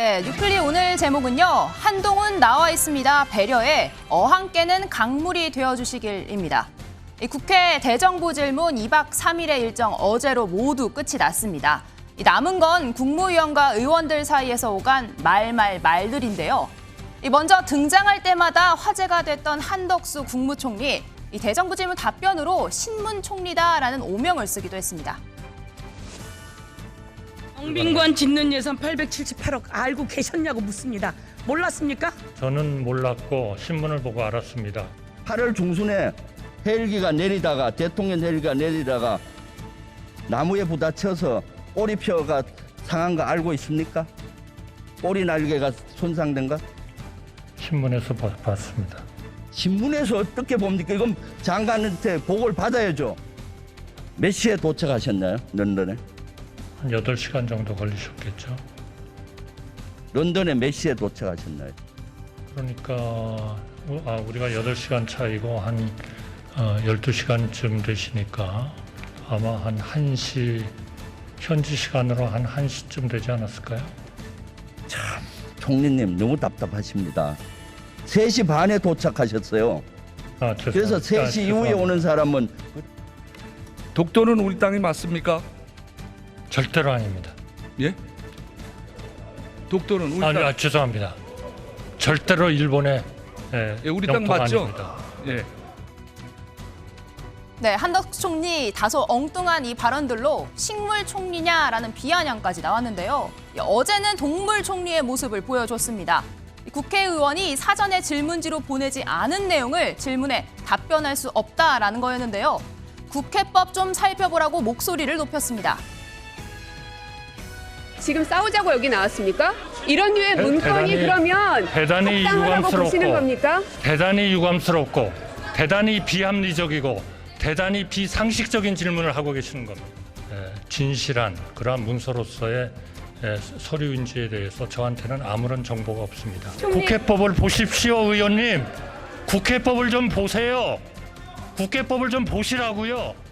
네, 뉴플리 오늘 제목은요. 한동훈 나와 있습니다. 배려에 어항께는 강물이 되어주시길입니다. 국회 대정부 질문 2박 3일의 일정 어제로 모두 끝이 났습니다. 남은 건 국무위원과 의원들 사이에서 오간 말들인데요. 먼저 등장할 때마다 화제가 됐던 한덕수 국무총리, 이 대정부 질문 답변으로 신문총리다라는 오명을 쓰기도 했습니다. 영빈관 짓는 예산 878억 알고 계셨냐고 묻습니다. 몰랐습니까? 저는 몰랐고 신문을 보고 알았습니다. 8월 중순에 헬기가 내리다가 대통령 헬기가 내리다가 나무에 부딪혀서 꼬리표가 상한 거 알고 있습니까? 꼬리 날개가 손상된 거? 신문에서 봤습니다. 신문에서 어떻게 봅니까? 이건 장관한테 보고를 받아야죠. 몇 시에 도착하셨나요? 런던에? 한 8시간 정도 걸리셨겠죠. 런던에 몇 시에 도착하셨나요? 그러니까 우리가 8시간 차이고 한 12시간쯤 되시니까 아마 한 1시, 현지 시간으로 한 1시쯤 되지 않았을까요? 참, 총리님 너무 답답하십니다. 3시 반에 도착하셨어요. 그래서 3시 이후에 오는 사람은 독도는 우리 땅이 맞습니까? 절대로 아닙니다. 예? 독도는 우리 땅. 죄송합니다. 절대로 일본의 예, 우리 땅 영토가 맞죠? 아닙니다. 예. 네, 한덕수 총리 다소 엉뚱한 이 발언들로 식물 총리냐라는 비아냥까지 나왔는데요. 어제는 동물 총리의 모습을 보여줬습니다. 국회의원이 사전에 질문지로 보내지 않은 내용을 질문에 답변할 수 없다라는 거였는데요. 국회법 좀 살펴보라고 목소리를 높였습니다. 지금 싸우자고 여기 나왔습니까? 이런 류의 문건이 그러면 대단히 적당하다고 보시는 겁니까? 대단히 유감스럽고 대단히 비합리적이고 대단히 비상식적인 질문을 하고 계시는 겁니다. 진실한 그러한 문서로서의 서류인지에 대해서 저한테는 아무런 정보가 없습니다. 국회법을 보십시오, 의원님. 국회법을 좀 보세요. 국회법을 좀 보시라고요.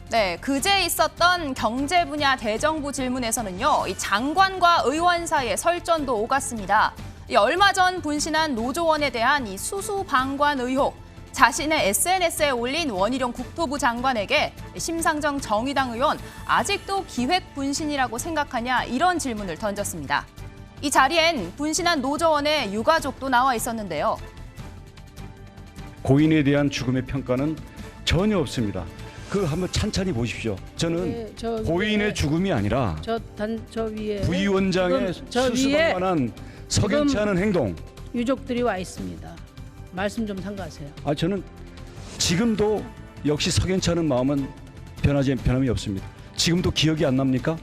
네, 그제 있었던 경제 분야 대정부 질문에서는요, 이 장관과 의원 사이에 설전도 오갔습니다. 얼마 전 분신한 노조원에 대한 이 수수방관 의혹, 자신의 SNS에 올린 원희룡 국토부 장관에게 심상정 정의당 의원 아직도 기획 분신이라고 생각하냐 이런 질문을 던졌습니다. 이 자리엔 분신한 노조원의 유가족도 나와 있었는데요. 고인에 대한 죽음의 평가는 전혀 없습니다. 그 한번 찬찬히 보십시오. 저는 고인의 죽음이 아니라 저 위에 부위원장의 수습에 관한 석연치 않은 행동. 유족들이 와 있습니다. 말씀 좀 삼가하세요. 저는 지금도 역시 석연치 않은 마음은 변함이 없습니다. 지금도 기억이 안 납니까?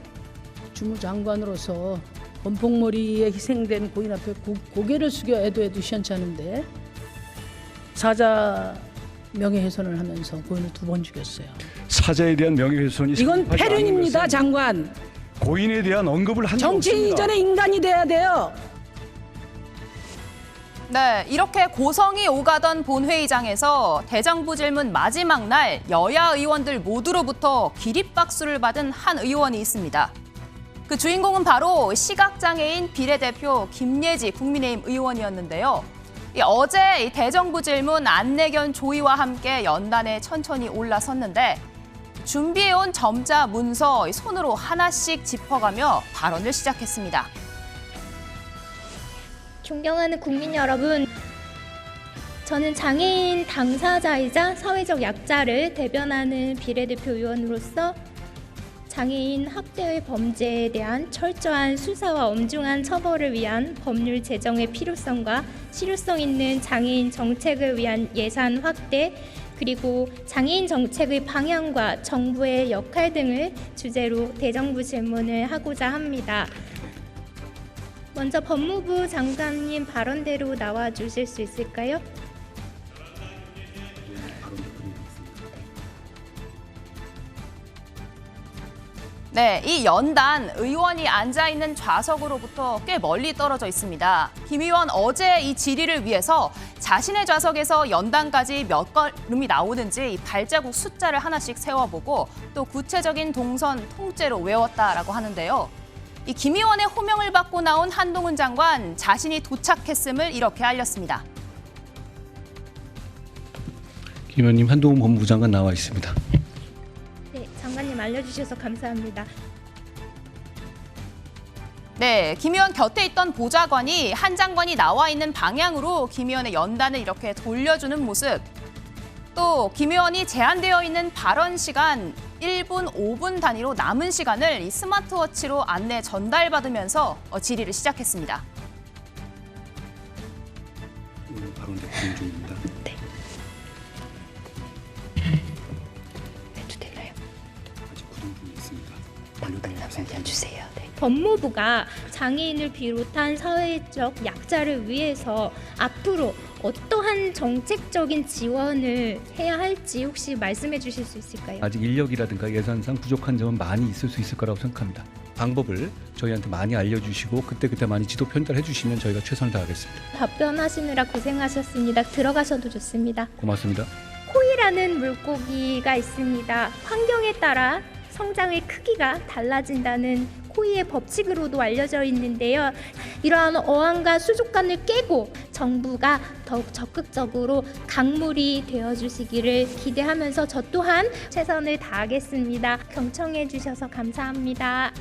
주무장관으로서 건폭머리에 희생된 고인 앞에 고개를 숙여 애도 시원치 않은데 사자 명예훼손을 하면서 고인을 2번 죽였어요. 사자에 대한 명예훼손이 이건 패륜입니다, 장관. 고인에 대한 언급을 한 적 없습니다. 정치 이전에 인간이 돼야 돼요. 네, 이렇게 고성이 오가던 본회의장에서 대정부 질문 마지막 날 여야 의원들 모두로부터 기립박수를 받은 한 의원이 있습니다. 그 주인공은 바로 시각장애인 비례대표 김예지 국민의힘 의원이었는데요. 어제 이 대정부 질문 안내견 조이와 함께 연단에 천천히 올라섰는데 준비해온 점자 문서 손으로 하나씩 짚어가며 발언을 시작했습니다. 존경하는 국민 여러분, 저는 장애인 당사자이자 사회적 약자를 대변하는 비례대표 의원으로서 장애인 학대의 범죄에 대한 철저한 수사와 엄중한 처벌을 위한 법률 제정의 필요성과 실효성 있는 장애인 정책을 위한 예산 확대, 그리고 장애인 정책의 방향과 정부의 역할 등을 주제로 대정부 질문을 하고자 합니다. 먼저 법무부 장관님 발언대로 나와 주실 수 있을까요? 네, 이 연단 의원이 앉아있는 좌석으로부터 꽤 멀리 떨어져 있습니다. 김 의원 어제 이 질의를 위해서 자신의 좌석에서 연단까지 몇 걸음이 나오는지 이 발자국 숫자를 하나씩 세워보고 또 구체적인 동선 통째로 외웠다라고 하는데요. 이 김 의원의 호명을 받고 나온 한동훈 장관 자신이 도착했음을 이렇게 알렸습니다. 김 의원님, 한동훈 법무부 장관 나와 있습니다. 네, 장관님 알려주셔서 감사합니다. 네, 김 의원 곁에 있던 보좌관이 한 장관이 나와 있는 방향으로 김 의원의 연단을 이렇게 돌려주는 모습. 또 김 의원이 제한되어 있는 발언 시간 1분, 5분 단위로 남은 시간을 이 스마트워치로 안내 전달받으면서 질의를 시작했습니다. 발언 진행 중입니다. 네. 해도 되나요? 아직 구동 중에 있습니다. 알려주세요. 네. 법무부가 장애인을 비롯한 사회적 약자를 위해서 앞으로 어떠한 정책적인 지원을 해야 할지 혹시 말씀해 주실 수 있을까요? 아직 인력이라든가 예산상 부족한 점은 많이 있을 수 있을 거라고 생각합니다. 방법을 저희한테 많이 알려주시고 그때 많이 지도 편달해 주시면 저희가 최선을 다하겠습니다. 답변하시느라 고생하셨습니다. 들어가셔도 좋습니다. 고맙습니다. 코이라는 물고기가 있습니다. 환경에 따라 성장의 크기가 달라진다는 코이의 법칙으로도 알려져 있는데요. 이러한 어항과 수족관을 깨고 정부가 더욱 적극적으로 강물이 되어주시기를 기대하면서 저 또한 최선을 다하겠습니다. 경청해 주셔서 감사합니다.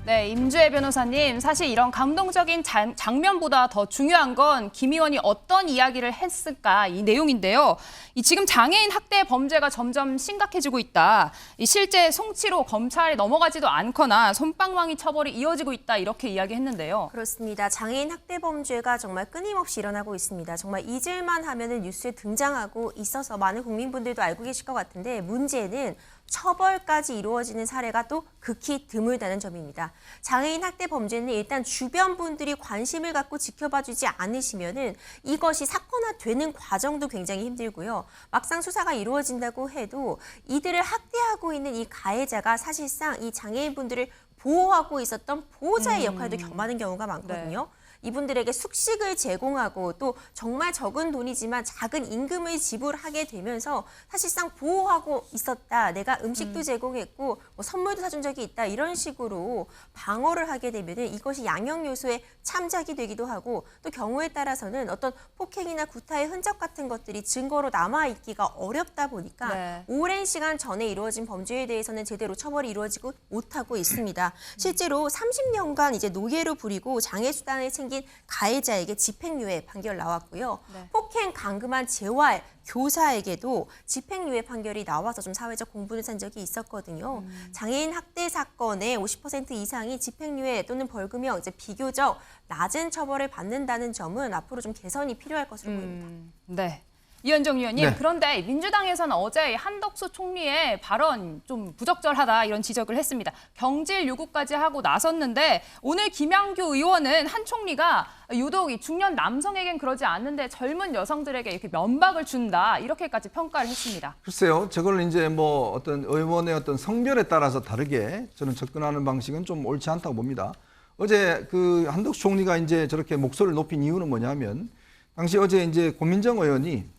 네, 임주혜 변호사님, 사실 이런 감동적인 장면보다 더 중요한 건 김 의원이 어떤 이야기를 했을까 이 내용인데요. 지금 장애인 학대 범죄가 점점 심각해지고 있다. 실제 송치로 검찰에 넘어가지도 않거나 솜방망이 처벌이 이어지고 있다 이렇게 이야기했는데요. 그렇습니다. 장애인 학대 범죄가 정말 끊임없이 일어나고 있습니다. 정말 잊을만 하면은 뉴스에 등장하고 있어서 많은 국민분들도 알고 계실 것 같은데 문제는 처벌까지 이루어지는 사례가 또 극히 드물다는 점입니다. 장애인 학대 범죄는 일단 주변 분들이 관심을 갖고 지켜봐주지 않으시면은 이것이 사건화되는 과정도 굉장히 힘들고요. 막상 수사가 이루어진다고 해도 이들을 학대하고 있는 이 가해자가 사실상 이 장애인 분들을 보호하고 있었던 보호자의 역할도 겸하는 경우가 많거든요. 네. 이분들에게 숙식을 제공하고 또 정말 적은 돈이지만 작은 임금을 지불하게 되면서 사실상 보호하고 있었다. 내가 음식도 제공했고 뭐 선물도 사준 적이 있다. 이런 식으로 방어를 하게 되면 이것이 양형 요소의 참작이 되기도 하고 또 경우에 따라서는 어떤 폭행이나 구타의 흔적 같은 것들이 증거로 남아있기가 어렵다 보니까 네. 오랜 시간 전에 이루어진 범죄에 대해서는 제대로 처벌이 이루어지고 못하고 있습니다. 실제로 30년간 이제 노예로 부리고 장애수단을 챙긴 가해자에게 집행유예 판결 나왔고요. 네. 폭행, 감금한 재활, 교사에게도 집행유예 판결이 나와서 좀 사회적 공분을 산 적이 있었거든요. 장애인 학대 사건의 50% 이상이 집행유예 또는 벌금형 이제 비교적 낮은 처벌을 받는다는 점은 앞으로 좀 개선이 필요할 것으로 보입니다. 네. 이현정 의원님, 네. 그런데 민주당에서는 어제 한덕수 총리의 발언 좀 부적절하다 이런 지적을 했습니다. 경질 요구까지 하고 나섰는데 오늘 김양규 의원은 한 총리가 유독 이 중년 남성에겐 그러지 않는데 젊은 여성들에게 이렇게 면박을 준다 이렇게까지 평가를 했습니다. 글쎄요, 저걸 이제 뭐 어떤 의원의 어떤 성별에 따라서 다르게 저는 접근하는 방식은 좀 옳지 않다고 봅니다. 어제 그 한덕수 총리가 이제 저렇게 목소리를 높인 이유는 뭐냐면 당시 어제 이제 고민정 의원이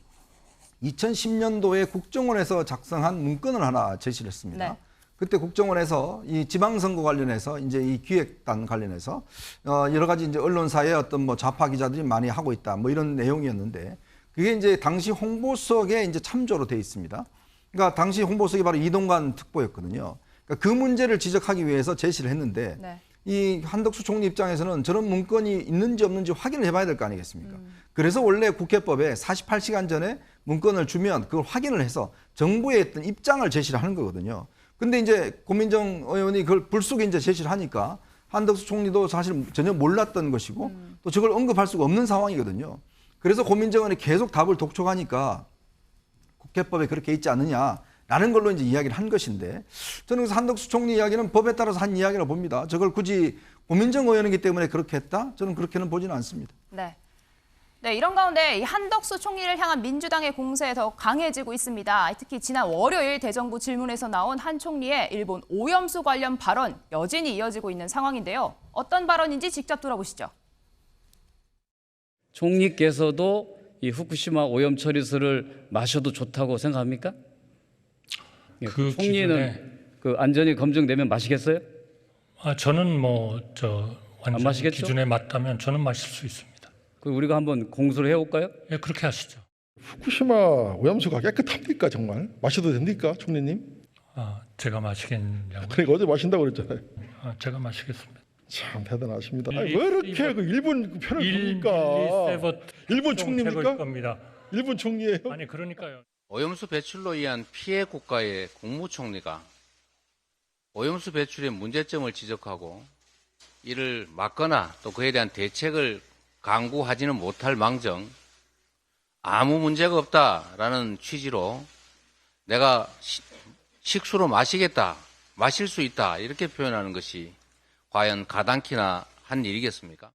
2010년도에 국정원에서 작성한 문건을 하나 제시를 했습니다. 네. 그때 국정원에서 이 지방선거 관련해서 이제 이 기획단 관련해서 여러 가지 이제 언론사의 어떤 뭐 좌파 기자들이 많이 하고 있다 뭐 이런 내용이었는데 그게 이제 당시 홍보석에 이제 참조로 돼 있습니다. 그러니까 당시 홍보석이 바로 이동관 특보였거든요. 그러니까 그 문제를 지적하기 위해서 제시를 했는데 네. 이 한덕수 총리 입장에서는 저런 문건이 있는지 없는지 확인을 해봐야 될 거 아니겠습니까? 그래서 원래 국회법에 48시간 전에 문건을 주면 그걸 확인을 해서 정부의 어떤 입장을 제시를 하는 거거든요. 근데 이제 고민정 의원이 그걸 불쑥 이제 제시를 하니까 한덕수 총리도 사실 전혀 몰랐던 것이고 또 저걸 언급할 수가 없는 상황이거든요. 그래서 고민정 의원이 계속 답을 독촉하니까 국회법에 그렇게 있지 않느냐라는 걸로 이제 이야기를 한 것인데 저는 그래서 한덕수 총리 이야기는 법에 따라서 한 이야기라고 봅니다. 저걸 굳이 고민정 의원이기 때문에 그렇게 했다? 저는 그렇게는 보지는 않습니다. 네. 네, 이런 가운데 이 한덕수 총리를 향한 민주당의 공세 더 강해지고 있습니다. 특히 지난 월요일 대정부 질문에서 나온 한 총리의 일본 오염수 관련 발언 여진이 이어지고 있는 상황인데요. 어떤 발언인지 직접 들어보시죠. 총리께서도 이 후쿠시마 오염 처리수를 마셔도 좋다고 생각합니까? 그 총리는 기준에 그 안전이 검증되면 마시겠어요? 저는 안 완전 마시겠죠? 기준에 맞다면 저는 마실 수 있습니다. 그 우리가 한번 공수를 해볼까요? 예, 그렇게 하시죠. 후쿠시마 오염수가 깨끗합니까 정말? 마셔도 됩니까 총리님? 제가 마시겠냐고요? 그러니까 어제 마신다고 그랬잖아요. 제가 마시겠습니다. 참 대단하십니다. 아니, 왜 이렇게 그 일본 편을 듭니까? 일본 총리입니까? 겁니다. 일본 총리예요? 아니 그러니까요. 오염수 배출로 인한 피해 국가의 국무총리가 오염수 배출의 문제점을 지적하고 이를 막거나 또 그에 대한 대책을 강구하지는 못할 망정 아무 문제가 없다라는 취지로 내가 식수로 마시겠다, 마실 수 있다 이렇게 표현하는 것이 과연 가당키나 한 일이겠습니까?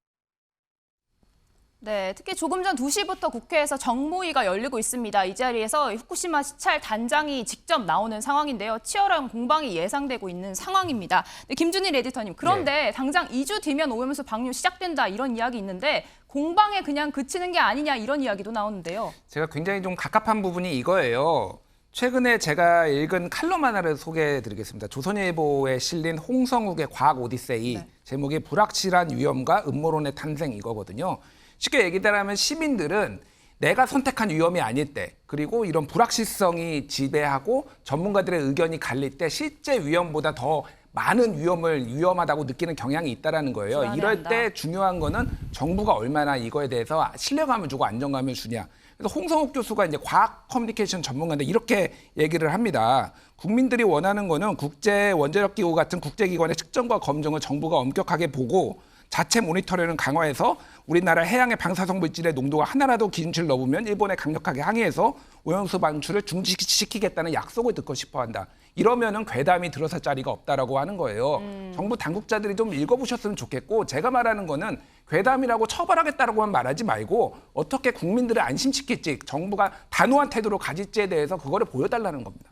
네, 특히 조금 전 2시부터 국회에서 정모의가 열리고 있습니다. 이 자리에서 후쿠시마 시찰 단장이 직접 나오는 상황인데요. 치열한 공방이 예상되고 있는 상황입니다. 네, 김준일 에디터님, 그런데 당장 2주 뒤면 오염수 방류 시작된다 이런 이야기 있는데 공방에 그냥 그치는 게 아니냐 이런 이야기도 나오는데요. 제가 굉장히 좀 갑갑한 부분이 이거예요. 최근에 제가 읽은 칼럼 하나를 소개해드리겠습니다. 조선일보에 실린 홍성욱의 과학 오디세이, 제목이 불확실한 위험과 음모론의 탄생 이거거든요. 쉽게 얘기하면 시민들은 내가 선택한 위험이 아닐 때, 그리고 이런 불확실성이 지배하고 전문가들의 의견이 갈릴 때 실제 위험보다 더 많은 위험을 위험하다고 느끼는 경향이 있다는 거예요. 이럴 때 중요한 거는 정부가 얼마나 이거에 대해서 신뢰감을 주고 안정감을 주냐. 그래서 홍성욱 교수가 이제 과학 커뮤니케이션 전문가인데 이렇게 얘기를 합니다. 국민들이 원하는 거는 국제 원자력 기구 같은 국제기관의 측정과 검증을 정부가 엄격하게 보고 자체 모니터링을 강화해서 우리나라 해양의 방사성 물질의 농도가 하나라도 기준치를 넘으면 일본에 강력하게 항의해서 오염수 방출을 중지시키겠다는 약속을 듣고 싶어한다. 이러면은 괴담이 들어설 자리가 없다라고 하는 거예요. 정부 당국자들이 좀 읽어보셨으면 좋겠고, 제가 말하는 거는 괴담이라고 처벌하겠다라고만 말하지 말고 어떻게 국민들을 안심시킬지, 정부가 단호한 태도로 가질지에 대해서 그거를 보여달라는 겁니다.